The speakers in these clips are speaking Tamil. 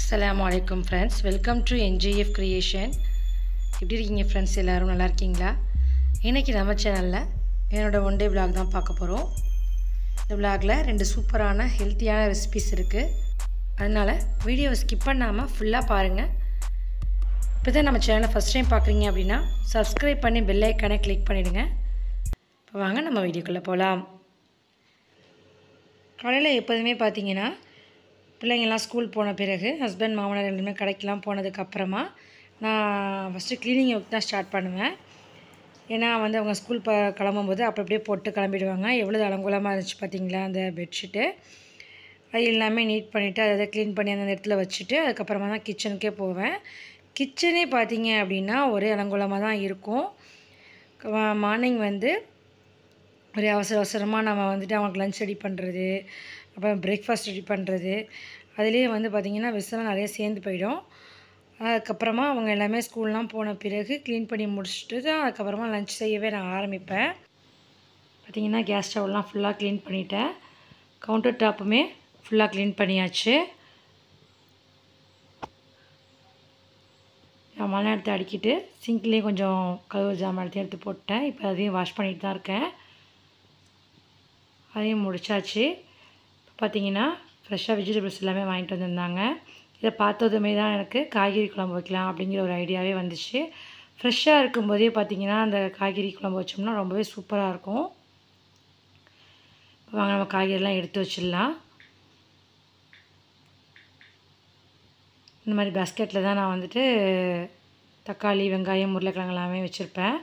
Assalamualaikum friends, welcome to Njfcreation. எப்படி இருக்கீங்க ஃப்ரெண்ட்ஸ்? எல்லாரும் நல்லா இருக்கீங்களா? இன்னைக்கு நம்ம சேனல்ல என்னோட ஒன் டே vlog தான் பார்க்க போறோம். இந்த vlogல ரெண்டு சூப்பரான ஹெல்தியான ரெசிபீஸ் இருக்கு. அதனால வீடியோவை ஸ்கிப் பண்ணாம ஃபுல்லா பாருங்க. இப்போதான் நம்ம சேனலை ஃபர்ஸ்ட் டைம் பார்க்குறீங்க அப்படின்னா Subscribe பண்ணி பெல் ஐகானை கிளிக் பண்ணிடுங்க. இப்போ வாங்க நம்ம வீடியோக்குள்ள போலாம். காலையில் எப்போதுமே பார்த்தீங்கன்னா பிள்ளைங்கள்லாம் ஸ்கூல் போன பிறகு ஹஸ்பண்ட் மாமனார் ரெண்டுமே கடைக்கெலாம் போனதுக்கப்புறமா நான் ஃபஸ்ட்டு க்ளீனிங் ஒர்க் தான் ஸ்டார்ட் பண்ணுவேன். ஏன்னா வந்து அவங்க ஸ்கூல் கிளம்பும்போது அப்படியே போட்டு கிளம்பிடுவாங்க. எவ்வளோ அலங்கோலமாக இருந்துச்சு பார்த்தீங்களா அந்த பெட்ஷீட்டு. அது எல்லாமே நீட் பண்ணிவிட்டு அதை க்ளீன் பண்ணி அந்த இடத்துல வச்சுட்டு அதுக்கப்புறமா தான் கிச்சனுக்கே போவேன். கிச்சனே பார்த்தீங்க அப்படின்னா ஒரே அலங்கோலமாக தான் இருக்கும். மார்னிங் வந்து ஒரே அவசரமாக நம்ம வந்துட்டு அவங்களுக்கு லஞ்ச் ரெடி பண்ணுறது, அப்புறம் பிரேக்ஃபாஸ்ட் ரெடி பண்ணுறது, அதுலேயே வந்து பார்த்திங்கன்னா விசலாம் நிறைய சேர்ந்து போயிடும். அதுக்கப்புறமா அவங்க எல்லாமே ஸ்கூல்லாம் போன பிறகு க்ளீன் பண்ணி முடிச்சுட்டு தான் அதுக்கப்புறமா லஞ்ச் செய்யவே நான் ஆரம்பிப்பேன். பார்த்திங்கன்னா கேஸ் ஸ்டவ்லாம் ஃபுல்லாக க்ளீன் பண்ணிட்டேன். கவுண்டர் டாப்புமே ஃபுல்லாக க்ளீன் பண்ணியாச்சு. ஜாமான் எடுத்து அடிக்கிட்டு சிங்க்லேயும் கொஞ்சம் கழுவு ஜாமான் எடுத்து போட்டேன். இப்போ அதையும் வாஷ் பண்ணிட்டு தான் இருக்கேன். அதையும் முடிச்சாச்சு. பார்த்திங்கன்னா ஃப்ரெஷ்ஷாக வெஜிடபிள்ஸ் எல்லாமே வாங்கிட்டு வந்திருந்தாங்க. இதை பார்த்ததுமே தான் எனக்கு காய்கறி குழம்பு வைக்கலாம் அப்படிங்கிற ஒரு ஐடியாவே வந்துச்சு. ஃப்ரெஷ்ஷாக இருக்கும்போதே பார்த்திங்கன்னா அந்த காய்கறி குழம்பு வச்சோம்னா ரொம்பவே சூப்பராக இருக்கும். இப்போ வாங்க நம்ம காய்கறிலாம் எடுத்து வச்சிடலாம். இந்த மாதிரி பாஸ்கெட்டில் தான் நான் வந்துட்டு தக்காளி, வெங்காயம், உருளைக்கிழங்கு எல்லாமே வச்சுருப்பேன்.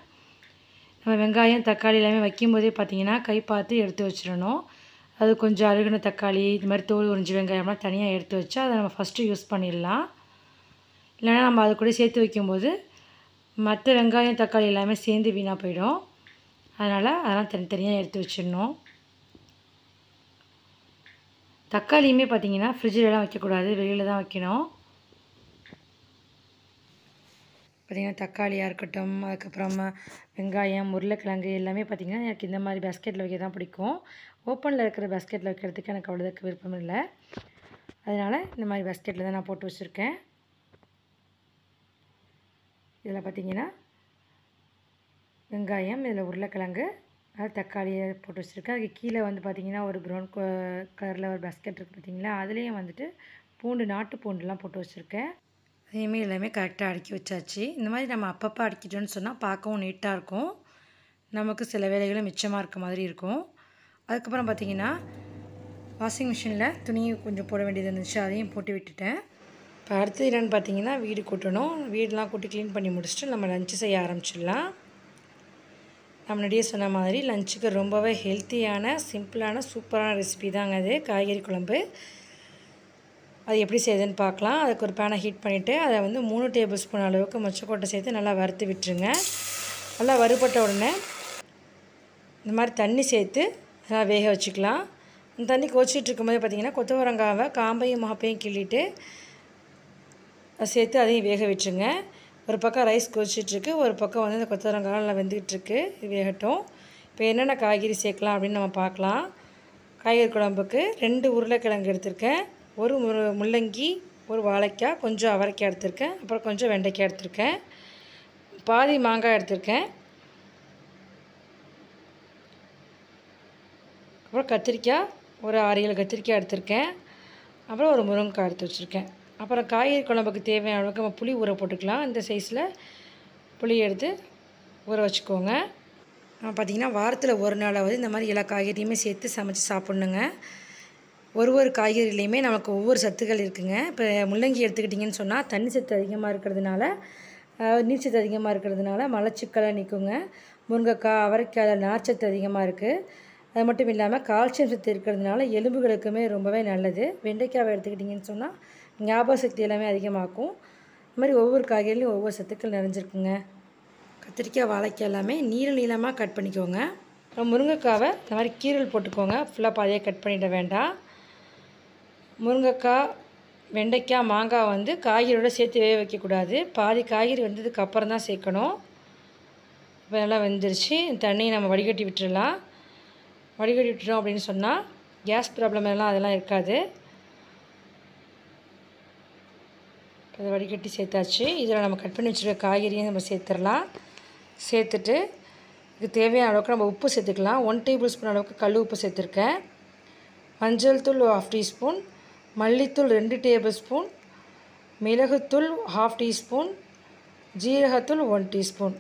நம்ம வெங்காயம், தக்காளி எல்லாமே வைக்கும்போதே பார்த்திங்கன்னா கை பார்த்து எடுத்து வச்சிடணும். அது கொஞ்சம் அழுகுன தக்காளி, இது மாதிரி தோல் உறிஞ்சி வெங்காயம்லாம் தனியாக எடுத்து வச்சா அதை நம்ம ஃபஸ்ட்டு யூஸ் பண்ணிடலாம். இல்லைனா நம்ம அது கூட சேர்த்து வைக்கும்போது மற்ற வெங்காயம், தக்காளி எல்லாமே சேர்ந்து வீணாக போயிடும். அதனால் அதெல்லாம் தனித்தனியாக எடுத்து வச்சிடணும். தக்காளியுமே பார்த்திங்கன்னா ஃப்ரிட்ஜிலலாம் வைக்கக்கூடாது, வெளியில் தான் வைக்கணும். பார்த்திங்கன்னா தக்காளியாக இருக்கட்டும், அதுக்கப்புறமா வெங்காயம், உருளைக்கிழங்கு எல்லாமே பார்த்திங்கன்னா எனக்கு இந்த மாதிரி பாஸ்கெட்டில் வைக்க தான் பிடிக்கும். ஓப்பனில் இருக்கிற பாஸ்கெட்டில் வைக்கிறதுக்கு எனக்கு அவ்வளோதுக்கு விருப்பம் இல்லை. அதனால் இந்த மாதிரி பாஸ்கெட்டில் தான் நான் போட்டு வச்சுருக்கேன். இதில் பார்த்திங்கன்னா வெங்காயம், இதில் உருளைக்கிழங்கு, அது தக்காளியை போட்டு வச்சுருக்கேன். அதுக்கு கீழே வந்து பார்த்திங்கன்னா ஒரு ப்ரௌன் கலரில் ஒரு பாஸ்கெட் இருக்குது பார்த்திங்களா, அதுலேயும் வந்துட்டு பூண்டு, நாட்டு பூண்டுலாம் போட்டு வச்சுருக்கேன். அதையுமே எல்லாமே கரெக்டாக அடுக்கி வச்சாச்சு. இந்த மாதிரி நம்ம அப்பப்போ அடிக்கிட்டோன்னு சொன்னால் பார்க்கவும் நீட்டாக இருக்கும். நமக்கு சில வேலைகளும் மிச்சமாக இருக்க மாதிரி இருக்கும். அதுக்கப்புறம் பார்த்திங்கன்னா வாஷிங் மிஷினில் துணி கொஞ்சம் போட வேண்டியது இருந்துச்சு, அதையும் போட்டு விட்டுட்டேன். இப்போ அடுத்தது என்னென்னு பார்த்திங்கன்னா வீடு கூட்டணும். வீடெலாம் கூட்டி க்ளீன் பண்ணி முடிச்சுட்டு நம்ம லஞ்சு செய்ய ஆரம்பிச்சிடலாம். நான் முன்னாடியே சொன்ன மாதிரி லஞ்சுக்கு ரொம்பவே ஹெல்த்தியான, சிம்பிளான, சூப்பரான ரெசிபி தாங்க அது காய்கறி குழம்பு. அது எப்படி செய்யுதுன்னு பார்க்கலாம். அதுக்கு ஒரு பேனை ஹீட் பண்ணிவிட்டு அதை வந்து 3 டேபிள் ஸ்பூன் அளவுக்கு மொச்சக்கொட்டை சேர்த்து நல்லா வறுத்து விட்டுருங்க. நல்லா வறுபட்ட உடனே இந்த மாதிரி தண்ணி சேர்த்து நல்லா வேக வச்சுக்கலாம். இந்த தண்ணி கொதிச்சிட்டு இருக்கும்போது பார்த்திங்கன்னா கொத்தவரங்காவை காம்பையும் முகப்பையும் கிள்ளிட்டு சேர்த்து அதையும் வேக விட்டுருங்க. ஒரு பக்கம் ரைஸ் கொதிச்சிட்ருக்கு, ஒரு பக்கம் வந்து இந்த கொத்தவரங்காய் நல்லா வெந்துக்கிட்டுருக்கு. இது வேகட்டும். இப்போ என்னென்ன காய்கறி சேர்க்கலாம் அப்படின்னு நம்ம பார்க்கலாம். காய்கறி குழம்புக்கு 2 உருளைக்கிழங்கு எடுத்திருக்கேன், ஒரு முள்ளங்கி, ஒரு வாழைக்காய், கொஞ்சம் அவரைக்காய் எடுத்திருக்கேன், அப்புறம் கொஞ்சம் வெண்டைக்காய் எடுத்திருக்கேன், பாதி மாங்காய் எடுத்திருக்கேன், அப்புறம் கத்திரிக்காய் ஒரு 6-7 கத்திரிக்காய் எடுத்திருக்கேன், அப்புறம் ஒரு முருங்கைக்காய் எடுத்து வச்சுருக்கேன். அப்புறம் காய்கறி குழம்புக்கு தேவையான அளவுக்கு நம்ம புளி ஊற போட்டுக்கலாம். இந்த சைஸில் புளி எடுத்து ஊற வச்சுக்கோங்க. பார்த்திங்கன்னா வாரத்தில் ஒரு நாளாவது இந்த மாதிரி எல்லா காய்கறியுமே சேர்த்து சமைச்சு சாப்பிட்ணுங்க. ஒரு காய்கறிலையுமே நமக்கு ஒவ்வொரு சத்துக்கள் இருக்குதுங்க. இப்போ முள்ளங்கி எடுத்துக்கிட்டிங்கன்னு சொன்னால் தண்ணி சத்து அதிகமாக இருக்கிறதுனால, நீர் சத்து அதிகமாக இருக்கிறதுனால மலச்சிக்கலை நீக்குங்க. முருங்கைக்காய், அவரைக்காய் அதில் நார்ச்சத்து அதிகமாக இருக்குது. அது மட்டும் இல்லாமல் கால்சியம் சத்து இருக்கிறதுனால எலும்புகளுக்குமே ரொம்பவே நல்லது. வெண்டைக்காவை எடுத்துக்கிட்டிங்கன்னு சொன்னால் ஞாபக சக்தி எல்லாமே அதிகமாக்கும். இந்த மாதிரி ஒவ்வொரு காய்கறிலையும் ஒவ்வொரு சத்துக்கள் நிறைஞ்சிருக்குங்க. கத்திரிக்காய், வாழைக்காய் எல்லாமே நீளமாக கட் பண்ணிக்கோங்க. முருங்கைக்காவை இந்த மாதிரி கீரல் போட்டுக்கோங்க. ஃபுல்லாக பாதியாக கட் பண்ணிட வேண்டாம். முருங்கைக்காய், வெண்டைக்காய், மாங்காய் வந்து காய்கறியோடு சேர்த்து வேக வைக்கக்கூடாது. பாதி காய்கறி வந்ததுக்கு அப்புறம் தான் சேர்க்கணும். இப்போ நல்லா வெந்துருச்சு. தண்ணியை நம்ம வடிகட்டி விட்டுடலாம். வடிகட்டி விட்டுட்டோம் அப்படின்னு சொன்னால் கேஸ் ப்ராப்ளம் எல்லாம் அதெல்லாம் இருக்காது. அதை வடிகட்டி சேர்த்தாச்சு. இதில் நம்ம கட் பண்ணி வச்சுருக்க காய்கறியும் நம்ம சேர்த்துடலாம். சேர்த்துட்டு இதுக்கு தேவையான அளவுக்கு நம்ம உப்பு சேர்த்துக்கலாம். 1 டேபிள் ஸ்பூன் அளவுக்கு கல் உப்பு சேர்த்துருக்கேன். மஞ்சள் தூள் 1/2 டீஸ்பூன், மல்லித்தூள் 2 டேபிள் ஸ்பூன், மிளகுத்தூள் 1/2 டீஸ்பூன், ஜீரகத்தூள் 1 டீஸ்பூன்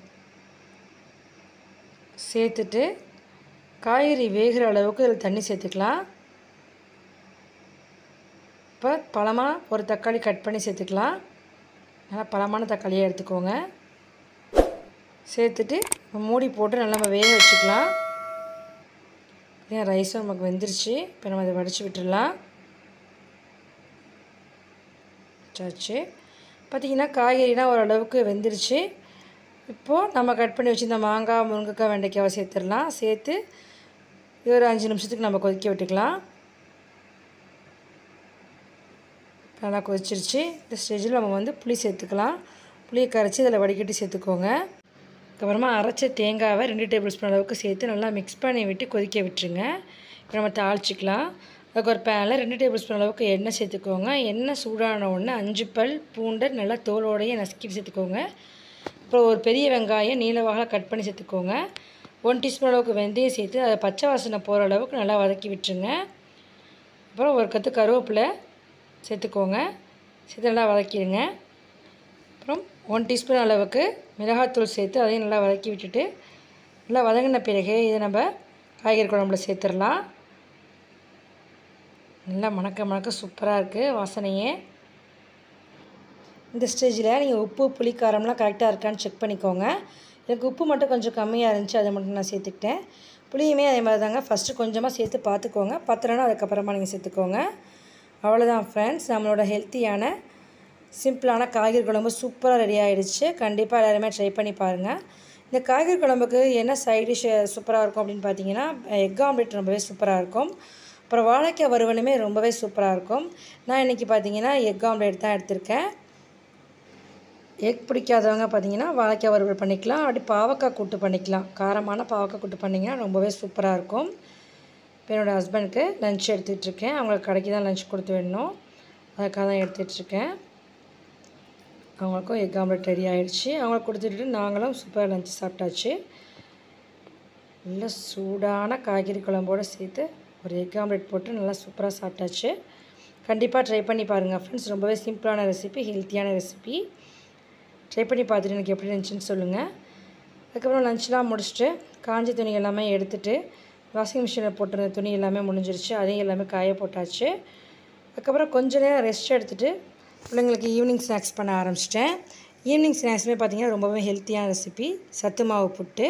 சேர்த்துட்டு காய்கறி வேகிற அளவுக்கு இதில் தண்ணி சேர்த்துக்கலாம். இப்போ பழமாக ஒரு தக்காளி கட் பண்ணி சேர்த்துக்கலாம். நல்லா பழமான தக்காளியாக எடுத்துக்கோங்க. சேர்த்துட்டு மூடி போட்டு நல்லா நம்ம வேக வச்சுக்கலாம். ரைஸும் நமக்கு வெந்துருச்சு. இப்போ நம்ம அதை வடித்து விட்டுடலாம். வச்சாச்சு. பார்த்திங்கன்னா காய்கறிலாம் ஓரளவுக்கு வெந்துருச்சு. இப்போது நம்ம கட் பண்ணி வச்சு இந்த மாங்காய், முருங்கைக்காய், வெண்டைக்காவை சேர்த்துடலாம். சேர்த்து இது ஒரு 5 நிமிஷத்துக்கு நம்ம கொதிக்க விட்டுக்கலாம். நல்லா கொதிச்சிருச்சு. இந்த ஸ்டேஜில் நம்ம வந்து புளி சேர்த்துக்கலாம். புளியை கரைச்சி இதில் வடிகட்டி சேர்த்துக்கோங்க. அதுக்கப்புறமா அரைச்ச தேங்காவை 2 டேபிள் ஸ்பூன் அளவுக்கு சேர்த்து நல்லா மிக்ஸ் பண்ணி விட்டு கொதிக்க விட்டுருங்க. இப்போ நம்ம தாளிச்சிக்கலாம். அதுக்கு ஒரு பேனில் 2 டேபிள் ஸ்பூன் அளவுக்கு எண்ணெய் சேர்த்துக்கோங்க. எண்ணெய் சூடான உடனே 5 பல் பூண்டை நல்லா தோலோடையே நசுக்கிட்டு சேர்த்துக்கோங்க. அப்புறம் ஒரு பெரிய வெங்காயம் நீல வாக்கில் கட் பண்ணி சேர்த்துக்கோங்க. 1 டீஸ்பூன் அளவுக்கு வெந்தயம் சேர்த்து அதை பச்சை வாசனை போகிற அளவுக்கு நல்லா வதக்கி விட்டுருங்க. அப்புறம் ஒரு கத்து கருவேப்பிலை சேர்த்துக்கோங்க. சேர்த்து நல்லா வதக்கிடுங்க. அப்புறம் 1 டீஸ்பூன் அளவுக்கு மிளகாத்தூள் சேர்த்து அதையும் நல்லா வதக்கி விட்டுட்டு நல்லா வதங்கின பிறகு இதை நம்ம காய்கறி குழம்புல சேர்த்துடலாம். நல்லா மணக்க சூப்பராக இருக்குது வாசனையே. இந்த ஸ்டேஜில் நீங்கள் உப்பு புளி காரம்லாம் கரெக்டாக இருக்கான்னு செக் பண்ணிக்கோங்க. எனக்கு உப்பு மட்டும் கொஞ்சம் கம்மியாக இருந்துச்சு, அதை மட்டும் நான் சேர்த்துக்கிட்டேன். புளியுமே அதே மாதிரி தாங்க, ஃபஸ்ட்டு கொஞ்சமாக சேர்த்து பார்த்துக்கோங்க. பத்தலைன்னா அதுக்கப்புறமா நீங்கள் சேர்த்துக்கோங்க. அவ்வளோதான் ஃப்ரெண்ட்ஸ், நம்மளோட ஹெல்த்தியான சிம்பிளான காய்கறி குழம்பு சூப்பராக ரெடி ஆகிடுச்சு. கண்டிப்பாக எல்லாருமே ட்ரை பண்ணி பாருங்கள். இந்த காய்கறி குழம்புக்கு என்ன சைட் டிஷ் சூப்பராக இருக்கும் அப்படின்னு பார்த்தீங்கன்னா, எக் ஆம்லெட் ரொம்பவே சூப்பராக இருக்கும். அப்புறம் வாழைக்காய் வறுவலுமே ரொம்பவே சூப்பராக இருக்கும். நான் இன்றைக்கி பார்த்தீங்கன்னா எக் ஆம்லெட் தான் எடுத்திருக்கேன். எக் பிடிக்காதவங்க பார்த்தீங்கன்னா வாழைக்காய் வறுவல் பண்ணிக்கலாம். அப்படி பாவக்காய் கூட்டு பண்ணிக்கலாம். காரமான பாவக்காய் கூட்டு பண்ணிங்கன்னா ரொம்பவே சூப்பராக இருக்கும். இப்போ என்னோடய ஹஸ்பண்டுக்கு லன்ச் எடுத்துகிட்ருக்கேன். அவங்களுக்கு கடைக்கு தான் லன்ச் கொடுத்து விடணும், அதுக்காக தான் எடுத்துகிட்ருக்கேன். அவங்களுக்கும் எக் ஆம்லெட் ரெடி ஆகிடுச்சு. அவங்களுக்கு கொடுத்துட்டு நாங்களும் சூப்பராக லன்ச் சாப்பிட்டாச்சு. நல்லா சூடான காய்கறி குழம்போடு சேர்த்து ஒரு எக் ஆம்லெட் போட்டு நல்லா சூப்பராக சாப்பிட்டாச்சு. கண்டிப்பாக ட்ரை பண்ணி பாருங்கள் ஃப்ரெண்ட்ஸ். ரொம்பவே சிம்பிளான ரெசிபி, ஹெல்த்தியான ரெசிபி. ட்ரை பண்ணி பார்த்துட்டு எனக்கு எப்படி இருந்துச்சுன்னு சொல்லுங்கள். அதுக்கப்புறம் லன்ச்லாம் முடிச்சுட்டு காஞ்ச துணி எல்லாமே எடுத்துகிட்டு வாஷிங் மிஷினில் போட்டிருந்த துணி எல்லாமே முடிஞ்சிருச்சு. அதையும் எல்லாமே காய போட்டாச்சு. அதுக்கப்புறம் கொஞ்சம் நேரம் ரெஸ்ட் எடுத்துகிட்டு பிள்ளைங்களுக்கு ஈவினிங் ஸ்நாக்ஸ் பண்ண ஆரம்பிச்சிட்டேன். ஈவினிங் ஸ்நாக்ஸுமே பார்த்திங்கன்னா ரொம்பவே ஹெல்த்தியான ரெசிபி, சத்து மாவு புட்டு.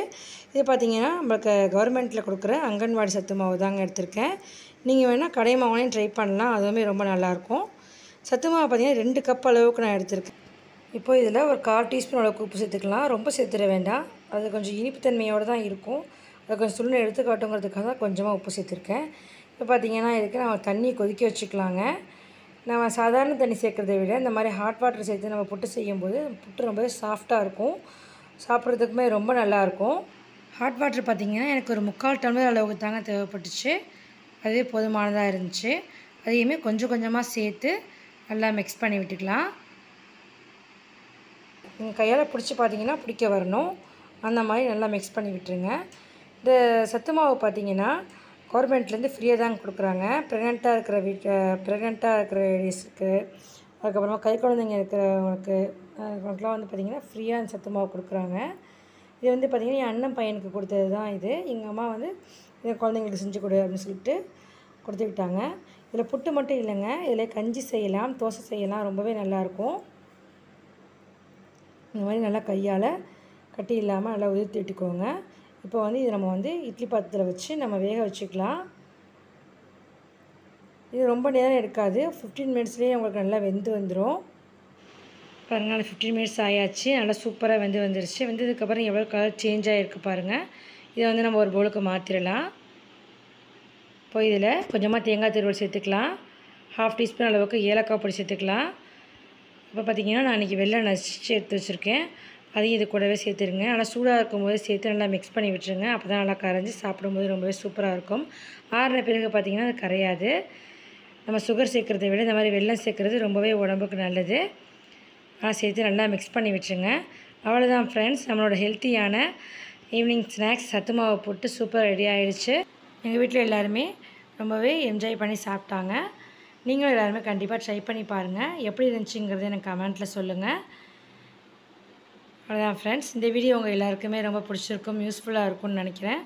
இது பார்த்திங்கன்னா நம்மளுக்கு கவர்மெண்ட்டில் கொடுக்குற அங்கன்வாடி சத்து மாவு தாங்க எடுத்திருக்கேன். நீங்கள் வேணால் கடை மாவுலையும் ட்ரை பண்ணலாம், அதுவுமே ரொம்ப நல்லாயிருக்கும். சத்து மாவு பார்த்திங்கன்னா 2 கப் அளவுக்கு நான் எடுத்திருக்கேன். இப்போ இதில் ஒரு 1/4 டீஸ்பூன் அளவுக்கு உப்பு சேர்த்துக்கலாம். ரொம்ப சேர்த்துட வேண்டாம், அது கொஞ்சம் இனிப்புத்தன்மையோடு தான் இருக்கும். அதை கொஞ்சம் சுள்ளு எடுத்து காட்டுங்கிறதுக்காக தான் கொஞ்சமாக உப்பு சேர்த்துருக்கேன். இப்போ பார்த்திங்கன்னா இதுக்கு நம்ம தண்ணி கொதிக்க வச்சுக்கலாங்க. நம்ம சாதாரண தண்ணி சேர்க்குறதை விட இந்த மாதிரி ஹாட் வாட்டர் சேர்த்து நம்ம புட்டு செய்யும்போது புட்டு ரொம்பவே சாஃப்டாக இருக்கும், சாப்பிட்றதுக்குமே ரொம்ப நல்லாயிருக்கும். ஹாட் வாட்டர் பார்த்திங்கன்னா எனக்கு ஒரு 3/4 டம்ளர் அளவுக்கு தாங்க தேவைப்பட்டுச்சு. அதுவே போதுமானதாக இருந்துச்சு. அதையுமே கொஞ்சம் கொஞ்சமாக சேர்த்து நல்லா மிக்ஸ் பண்ணி விட்டுக்கலாம். நீங்கள் கையால் பிடிச்சி பார்த்தீங்கன்னா பிடிக்க வரணும், அந்த மாதிரி நல்லா மிக்ஸ் பண்ணி விட்டுருங்க. இந்த சத்து மாவு பார்த்திங்கன்னா கவர்மெண்ட்லேருந்து ஃப்ரீயாக தாங்க கொடுக்குறாங்க. ப்ரெக்னெண்ட்டாக இருக்கிற லேடிஸுக்கு, அதுக்கப்புறமா கை குழந்தைங்க இருக்கிறவங்களுக்குலாம் வந்து பார்த்திங்கன்னா ஃப்ரீயாக இந்த சத்து மாவு கொடுக்குறாங்க. இது வந்து பார்த்திங்கன்னா என் அண்ணன் பையனுக்கு கொடுத்தது தான் இது. எங்கள் அம்மா வந்து என் குழந்தைங்களுக்கு செஞ்சு கொடு அப்படின்னு சொல்லிட்டு கொடுத்துக்கிட்டாங்க. இதில் புட்டு மட்டும் இல்லைங்க, இதில் கஞ்சி செய்யலாம், தோசை செய்யலாம், ரொம்பவே நல்லாயிருக்கும். இந்த மாதிரி நல்லா கையால் கட்டி இல்லாமல் நல்லா உதிர்த்தி விட்டுக்கோங்க. இப்போ வந்து இதை நம்ம வந்து இட்லி பாத்திரத்தில் வச்சு நம்ம வேக வச்சுக்கலாம். இது ரொம்ப நேரம் எடுக்காது, 15 மினிட்ஸ்லேயே உங்களுக்கு நல்லா வெந்து வந்துடும். பாருங்கள் 15 மினிட்ஸ் ஆயாச்சு, நல்லா சூப்பராக வந்துருச்சு. வெந்ததுக்கப்புறம் எவ்வளோ கலர் சேஞ்ச் ஆகிருக்கு பாருங்கள். இதை வந்து நம்ம ஒரு பவுலுக்கு மாற்றிடலாம். இப்போ இதில் கொஞ்சமாக தேங்காய் துருவல் சேர்த்துக்கலாம். 1/2 டீஸ்பூன் அளவுக்கு ஏலக்காய் பொடி சேர்த்துக்கலாம். இப்போ பார்த்திங்கன்னா நான் இன்றைக்கி வெள்ளை நசிச்சு எடுத்து வச்சுருக்கேன், அதையும் இது கூடவே சேர்த்துருங்க. நல்லா சூடாக இருக்கும்போது சேர்த்து நல்லா மிக்ஸ் பண்ணி விட்டுருங்க. அப்போ தான் நல்லா கரைஞ்சி சாப்பிடும்போது ரொம்பவே சூப்பராக இருக்கும். ஆறின பிறகு பார்த்திங்கன்னா அது கரையாது. நம்ம சுகர் சேர்க்குறத விட இந்த மாதிரி வெல்லம் சேர்க்குறது ரொம்பவே உடம்புக்கு நல்லது. சேர்த்து நல்லா மிக்ஸ் பண்ணி விட்டுருங்க. அவ்வளோதான் ஃப்ரெண்ட்ஸ், நம்மளோட ஹெல்த்தியான ஈவினிங் ஸ்நாக்ஸ் சத்து மாவு போட்டு சூப்பர் ரெடி ஆகிடுச்சு. எங்கள் வீட்டில் எல்லாருமே ரொம்பவே என்ஜாய் பண்ணி சாப்பிட்டாங்க. நீங்களும் எல்லாருமே கண்டிப்பாக ட்ரை பண்ணி பாருங்கள். எப்படி இருந்துச்சுங்கிறது எனக்கு கமெண்ட்டில் சொல்லுங்கள். அவ்வளோதான் ஃப்ரெண்ட்ஸ், இந்த வீடியோ உங்கள் எல்லாருக்குமே ரொம்ப பிடிச்சிருக்கும், யூஸ்ஃபுல்லாக இருக்கும்னு நினைக்கிறேன்.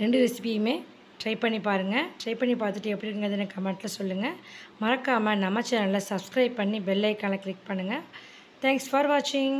2 ரெசிபியுமே ட்ரை பண்ணி பாருங்கள். ட்ரை பண்ணி பார்த்துட்டு எப்படி இருக்குங்கிறது எனக்கு கமெண்ட்டில் சொல்லுங்கள். மறக்காமல் நம்ம சேனலை சப்ஸ்கிரைப் பண்ணி பெல் ஐக்கானை கிளிக் பண்ணுங்கள். தேங்க்ஸ் ஃபார் வாட்சிங்.